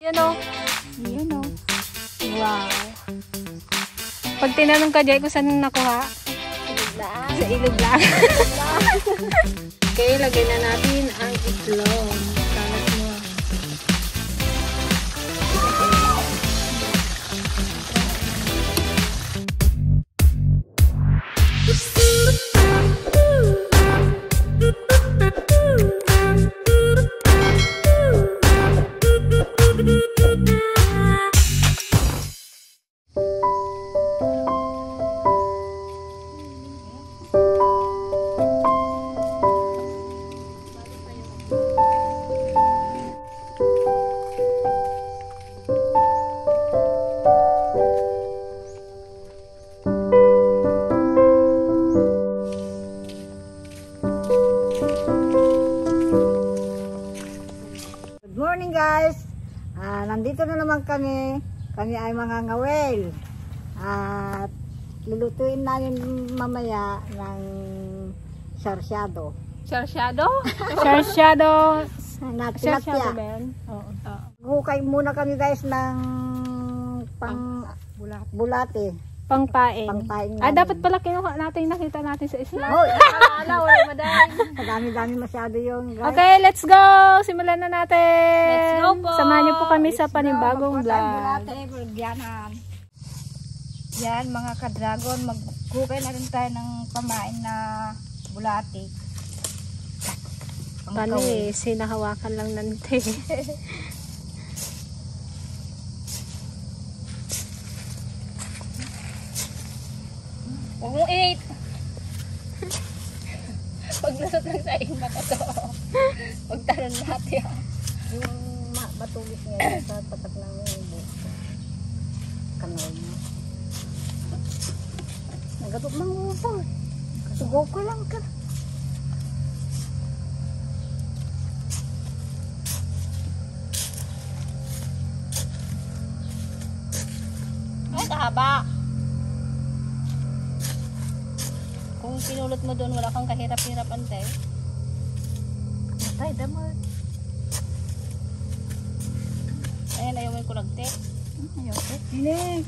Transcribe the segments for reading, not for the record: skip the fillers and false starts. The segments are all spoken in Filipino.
Yan o. Yan o. Wow. Pag tinanong ka dyan kung saan nakuha? Sa ilog lang. Okay, lagay na natin ang itlog. Kalat mo. Guys, nandito na naman kami ay mga ngawel at lulutuin namin mamaya ng sarsyado. Sarsyado? Sarsyado. Na tilapia. Hukay muna kami guys ng bulate. Pangpain. Pangpain dapat pala kinuha natin, nakita natin sa isla. Oh, wala maday. Madami masyado yung guys. Okay, let's go! Simulan na natin. Let's go po. Samahan niyo po kami sa panibagong vlog. Yan mga ka-dragon, maghukay na rin tayo ng pamain na bulate. Paano sinahawakan lang nante. Huwag mong i-hate. Paglasot lang sa inyo ko to. Pagtaran natin. Yung matulis ngayon sa patak ng kanal mo. Nagatot ng uso. Sugo ko lang ka. Ay, kahaba. Kung pinulot mo doon, wala kang kahirap-hirap ante. Ay, damar. Ayan, ayaw mo yung kulagte. Hindi.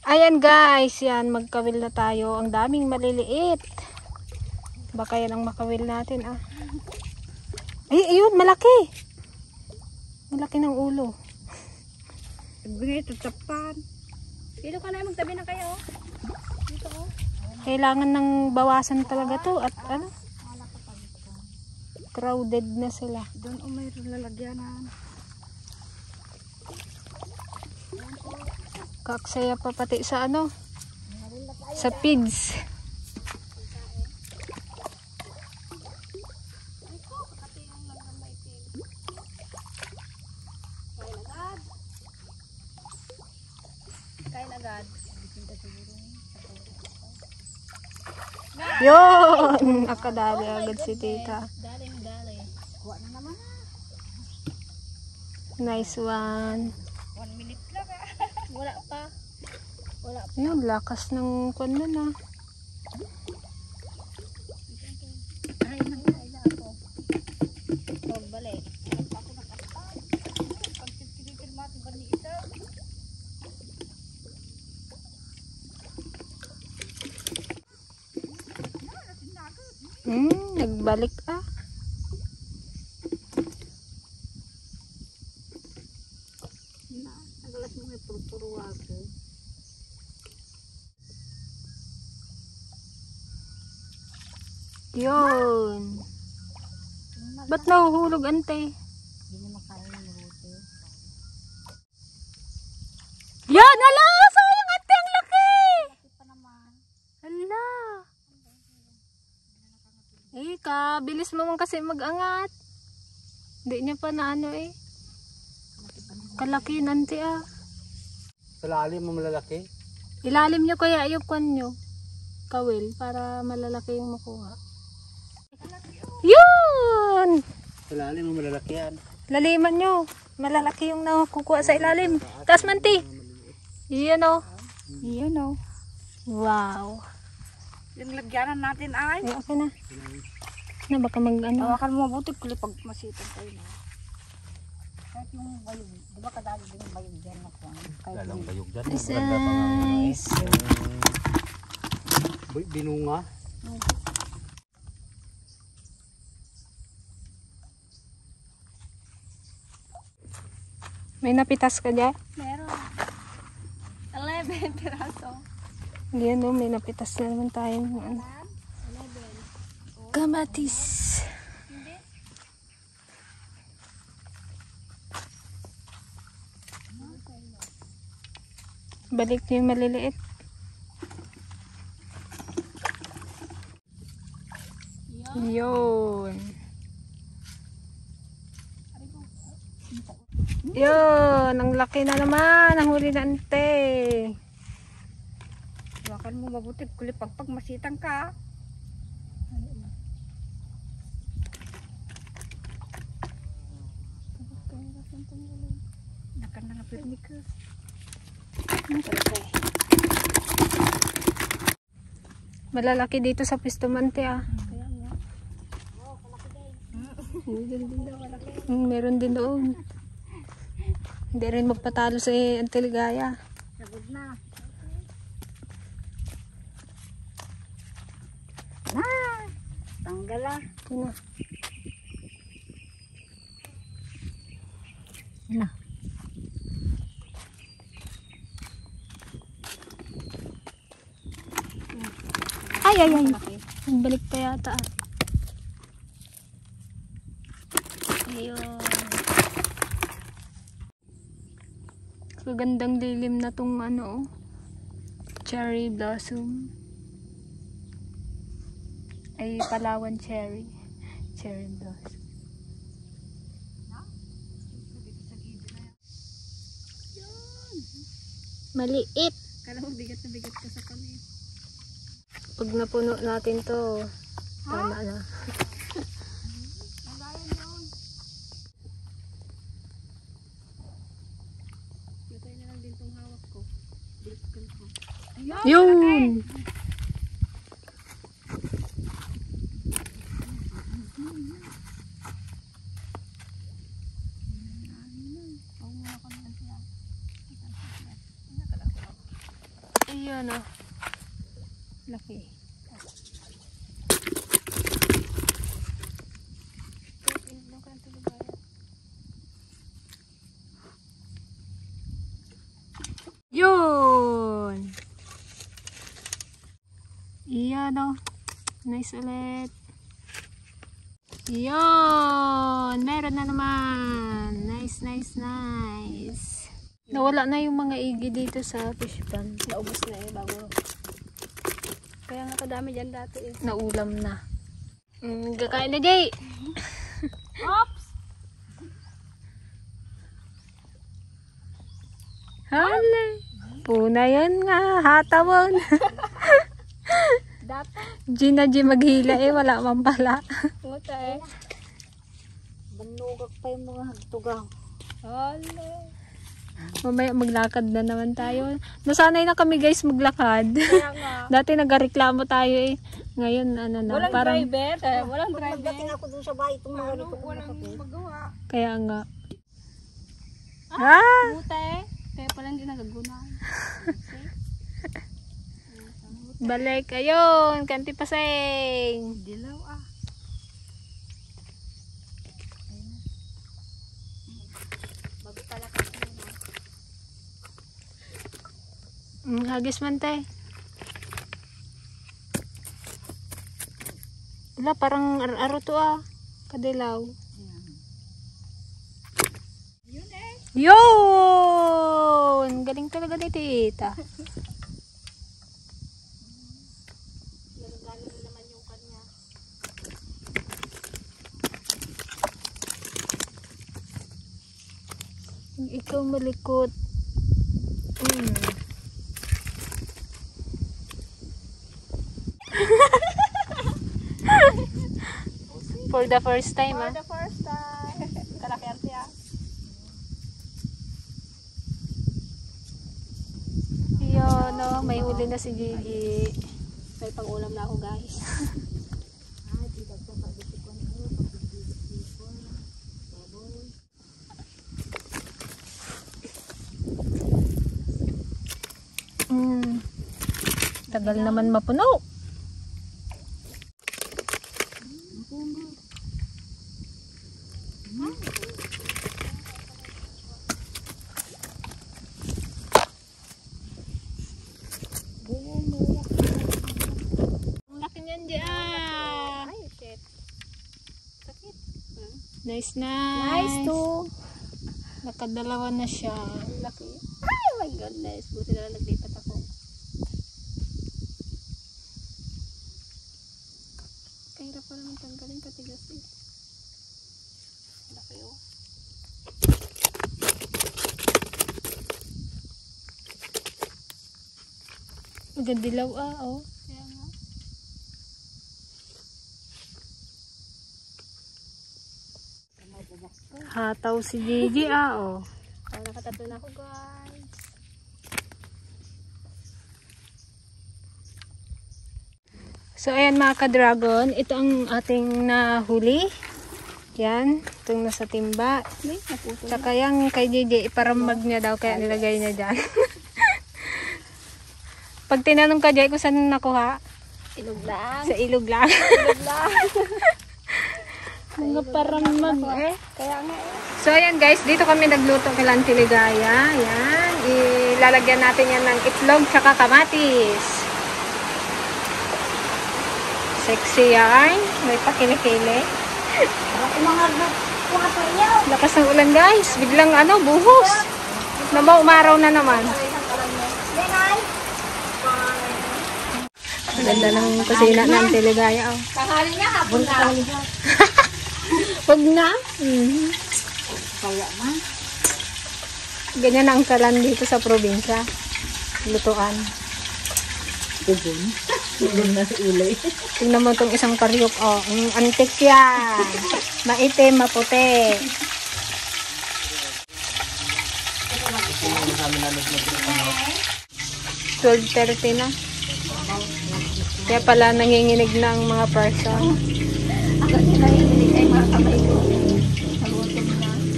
Ayan guys, yan, magkawil na tayo. Ang daming maliliit. Baka yan ang makawil natin Ay, ayun, malaki. Malaki ng ulo. Bigay tatapan. Dito ka na, magtabi na kayo. Dito ko. Kailangan ng bawasan talaga to at crowded na sila. Doon mayroon lalagyanan. Kaksaya pa pati sa sa pigs. Kain agad. Yun! Akadali agad si tita. Dali. Kuha na naman. Nice one. 1 minute lang Wala pa. Ayun, lakas ng kwan nun Ay na ako. Huwag balik. Ako nakasal. Pag pinipirma ito ba ni ito? Nagbalik Nagalas mo may puro ako. Yun. Ba't nahuhulog ante? Hindi na makain ng mabuti. Yan! Hala! Sayang ante! Ang laki! Laki pa naman. Hala! Bilis mo man kasi mag-angat. Hindi niya pa na Kalaki nanti Sa lalim mo malalaki? Ilalim nyo kaya yung kwan nyo. Kawil para malalaki yung makuha. Yun! Sa lalim mo malalaki yan. Laliman nyo. Malalaki yung nakukuha sa ilalim. Taas manti. Yan o. Yan o. Wow. Yung lagyanan natin ay. Ay, okay na. Na baka mag-ano. Hawakan mo mabuti kulit pag masipag tayo na. Kahit yung bayog, di ba kadali din yung bayog dyan na kung kahit Lalang yung bayog dyan. Nice, Maganda pa nga mga nice. binunga. May napitas ka dyan? meron. 11 piraso. Yan o, may napitas na naman tayo. Ano. Kamatis. Balik niyo yung maliliit. Yun. Yun, ang laki na naman. Ang huli na ante. Hawakan mo mabuti, kulipag pag masitang ka. Nakan na nga pirmi ka. Malalaki dito sa Pistomante ah. Kaya nga. Meron din doon. Hindi rin magpatalo sa Antiligaya. Sagod na. Tanggal ah. Ito na. Na. Ay, ay, ay. Nagbalik pa yata ah. Ayun. Kagandang lilim na tong ano, cherry blossom. Ay, Palawan cherry. Cherry blossom. Maliit. Kala mo bigat na bigat ka sa kami. Pag napuno natin to, tama na. Matay na lang din tong hawak ko. Bilukan ko. Yun! Ayan o. Laki. Yun! Iyan o. Nice ulit. Yun! Meron na naman. Nice, nice, nice. Nawala na yung mga igi dito sa fish pond. Naubos na eh bago. Kaya nga kadami dyan dati eh. Naulam na. Kakain na, Jay! Ops! Hala! Puna yan nga. Hatawon. Data. Gina G maghila eh. Wala man pala. Nguta eh. Banugak pa yung mga hagtugaw. Hala. Mamaya maglakad na naman tayo. Nasanay na kami guys maglakad. Kaya nga. Dati nagreklamo tayo eh. Ngayon ano na. Walang Parang, driver. Walang driver. Pagdating ako dun sa bahay, itong mga Ano, nito kong walang nakapit. magawa. kaya nga. Ah! Nguta eh. Kaya pala hindi nagaguna. Balik. Ayun. Kanti paseng. Dilaw ah. Hagis man tay. Wala, parang aro to ah. Kadilaw. Yun! Galing talaga ni tita. Ikaw malikot. For the first time For ah. the first time. Kalaki-arte ah. Yun, no, may huli na si Gigi. May pang-ulam na ako guys. Tagal naman mapuno. Ang laki niyan dyan. Ay, shit. Sakit. Nice. Nice too. Nakadalawa na siya. Laki. Ay, my goodness. Buti na lang naglipat ako. Kahirap pa naman tanggalin, katigas eh. Laki oh. Magadilaw oh. Kaya nga. Hataw si Gigi oh. Parang nakatatlo na ako guys. So ayan mga ka-dragon, ito ang ating nahuli. Yan, itong nasa timba. May naputol. Tsaka yung kay Gigi, iparamag niya daw kaya nilagay niya dyan. Pag tinanong ka Jay kung saan nakuha, Ilog lang. sa ilog lang. Ilog lang. Mga paramag eh. Kaya nga eh. So ayan guys, dito kami nagluto kay Auntie Ligaya. Yan, ilalagyan natin yan ng itlog tsaka kamatis. Sexy yan. May pakilikili. Lakas ng ulan guys. Biglang buhos. Umaraw na naman. Ang ganda ng kusina ng Auntie Ligaya. Oh. Tanghali niya, hapon na. Huwag na. Ganyan ang kalan dito sa probinsya. Lutuan. Gugun na si ulay. Tingnan mo itong isang karyok. Oh, antik yan. Maitim, maputi. $12.30 na. Kaya pala nanginginig na ang mga person.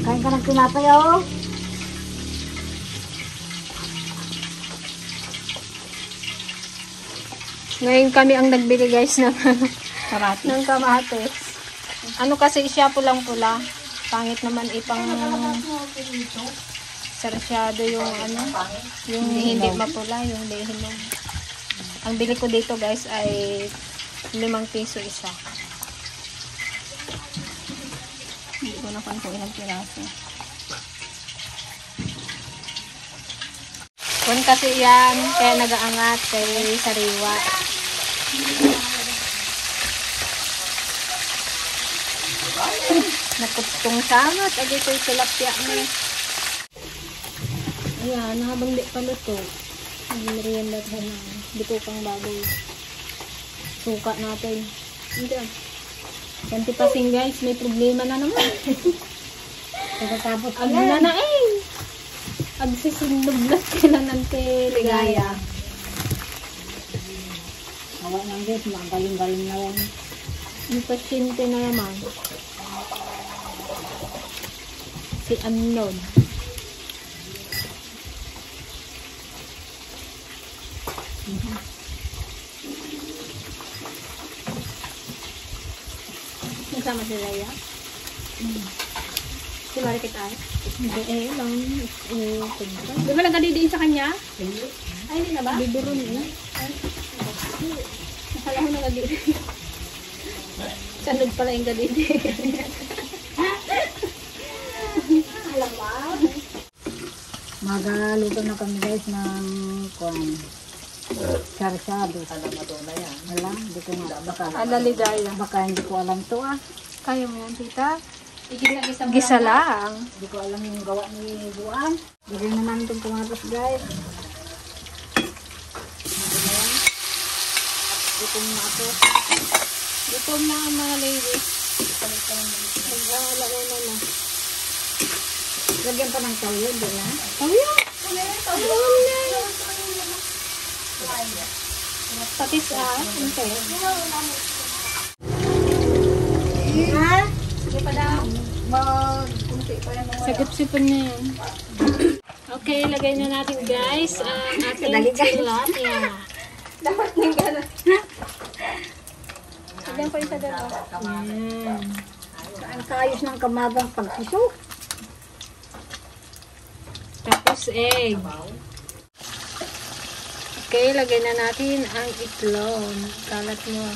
Kain ka ng tinapay oh. Ngayon kami ang nagbili guys ng, Sarati. ng kamatis. Ano kasi siya pulang-pula. Pangit naman ipang sarsyado yung yung hindi mapula, yung hinog. Ang bili ko dito guys ay 5 piso isa. Hindi ko na kung ilang piraso. Kung kasi yan, kaya nag-aangat kay sariwa. Nakutong sangat, agay ko'y tilapia na. Ayan, habang di pa luto, merienda tayo ng butupang baboy. Suka natin. Hindi ah. Kanti pasing guys, may problema na naman. Pagkatapos Agna na eh. Agsisindog na sila ng Ligaya. Awa ng Diyos, mga galing-galing na yan. Yung pasyente na naman. Si Unknown. Nasama si Raya? Si Marikit ay? Hindi lang. Di ba nagkadidiin sa kanya? Ay, hindi na ba? Bibiron eh. Nakala ko nagkadidiin. Sanod pala yung kadidiin. Alam ba? Magaluto na kami guys ng sarsado. Alam mo to na yan. Wala, hindi ko nga. Ala Ligaya. Baka hindi ko alam to ah. Kaya mo yan, tita? Igisa-gisa mo Gisa lang. lang. Hindi ko alam yung gawa ni Buan. Bigyan na namin itong kamatos guys. Gutom na ako. Gutom na ang mga ladies. Nag-alala na. Lagyan pa ng tawyo, di na? Tawyo! Patis Ante. Sige pa daw. Mag-kunti pa yan. Sagip-sipon niya yan. Okay, lagay na natin guys ang ating tilapia. Dapat nang gano'n. Tignan ko yung sa dalawa. Yan. Ang kayos ng kamabang pagpiso. Tapos egg. Okay, lagay na natin ang itlog. Kalat mo.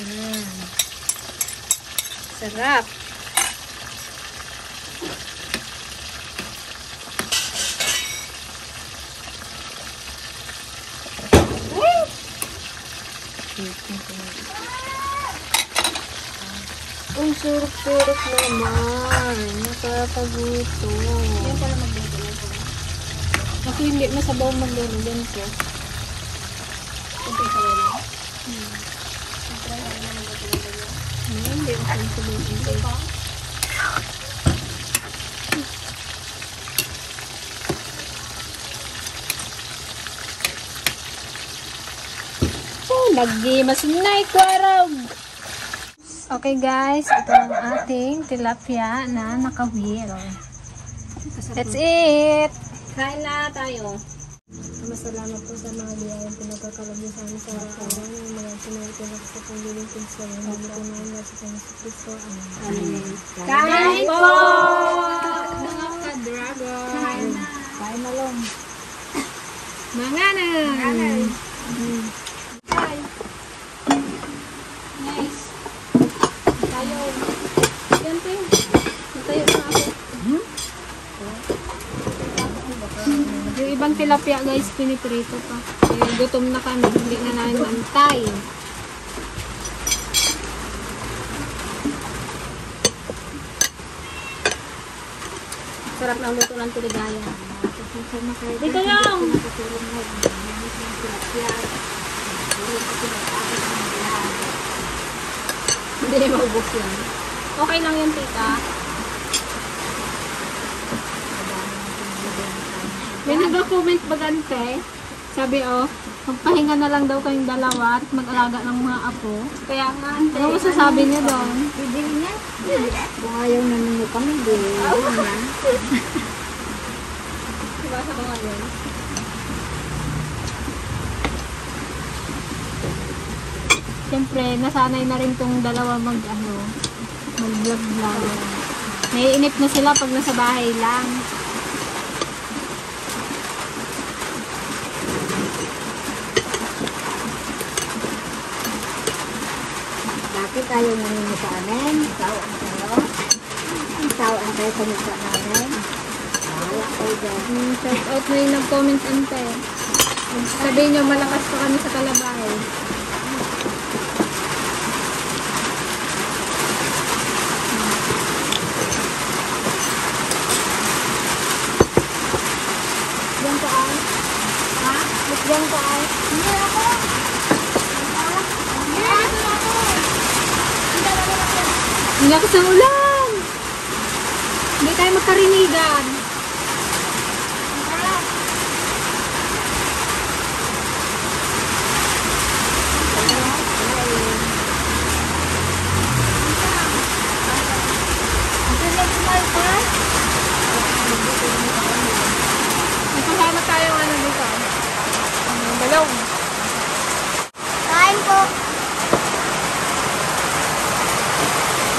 Yan. Sarap. Ang surok-surok naman. Nakakaguto. Yan pala magluto na ito. Ako hindi masabaw maglaro ganito. Kunti sa wala. Hindi ako sabaw ganito. Oh, naggimas na ikwarog. Okay guys, ito ang ating tilapia na nakawheel. That's it! Kain na tayo. Masalamat po sa mga biyayang pinagkakalagyan sa amin sa araw-araw ng mga pinagkakalagyan sa pagbiling sa hindi ko na yung nasa Kristo. Amen. Kain po! Mga ka-dragon! Kain na lang. Manganan! Nice. Tayo. Ganti. Tayo na ako. Yung ibang tilapia guys, piniprito pa. Eh, gutom na kami, hindi na namin antay. Sarap ng luto ng tuligaya. Dito lang! Hindi maubos yan. Okay lang yan, tita. May nag-comment ba ganite? Sabi magpahinga na lang daw kayong dalawa at mag-alaga ng mga apo. Kaya nga, Ano masasabi niyo doon? bibili niya. Kung ayaw na ninyo kami, bibili na. Basa ko nga yun. Siyempre, nasanay na rin tong dalawa mag-vlog-vlog. Naiinip na sila pag nasa bahay lang. Bakit ayaw na ninyo sa amin? Tawaan kayo. Tawaan kayo sa mukha namin. Wala kayo dyan. Shout out na yung nag-comment ante. Sabihin nyo, malakas pa kami sa kalabaw. Diyan ka ay. Ha? Diyan ka ay. Hindi ako. Hindi ako. Hindi ako sa ulan! Hindi tayo magkarinigan. Magkasama tayo dito. Balong. Kain po.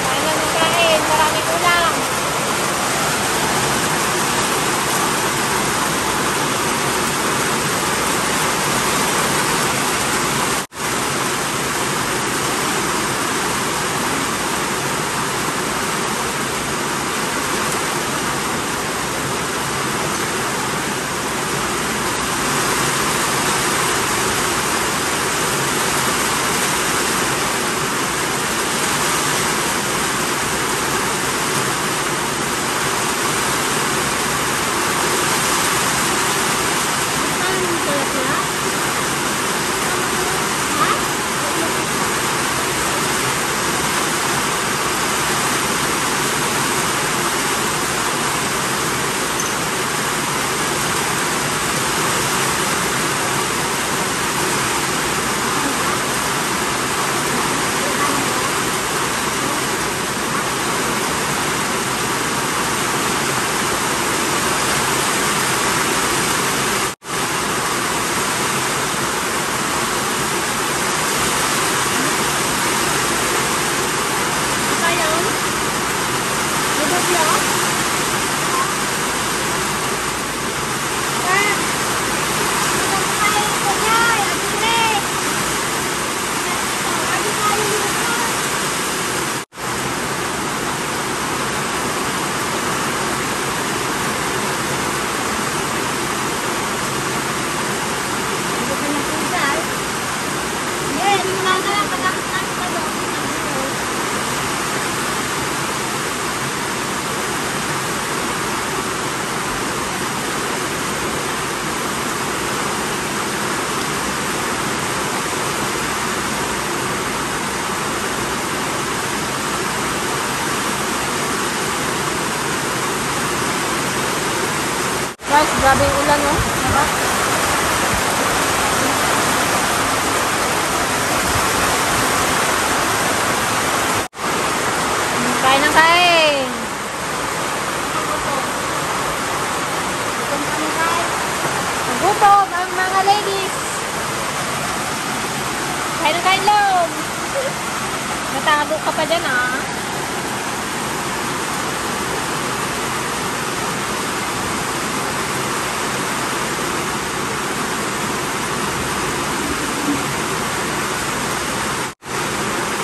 Kain na ng kain. Maraming ulam. Guys, grabe yung ulan, oh. Diba? Kain ng kain. Gutom ang mga ladies. Kain ng kain lang. Natago ka pa dyan, ah.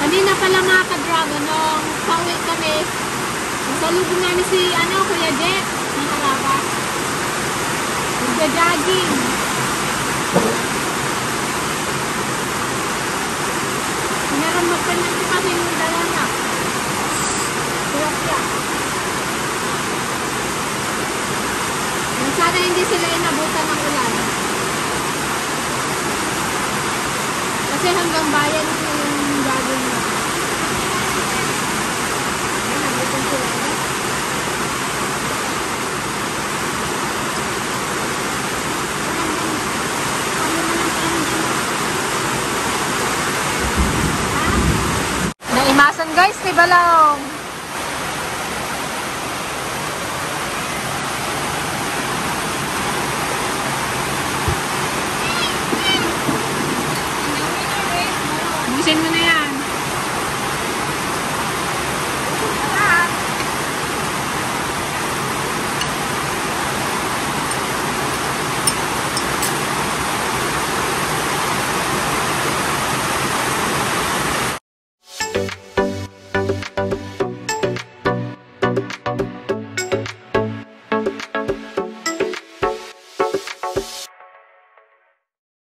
Kanina pala mga ka-dragon, nung pauwi kami, nagsalubong namin si, Kuya Jet, ng Alabas. Nagja-jogging. Meron magpanyan ko kasi yung dala na. Tilapia. Sana hindi sila inabutan ng ulan. Kasi hanggang bayan yung gagawin na. Nabutan sila. Naimasan guys, ni Balong.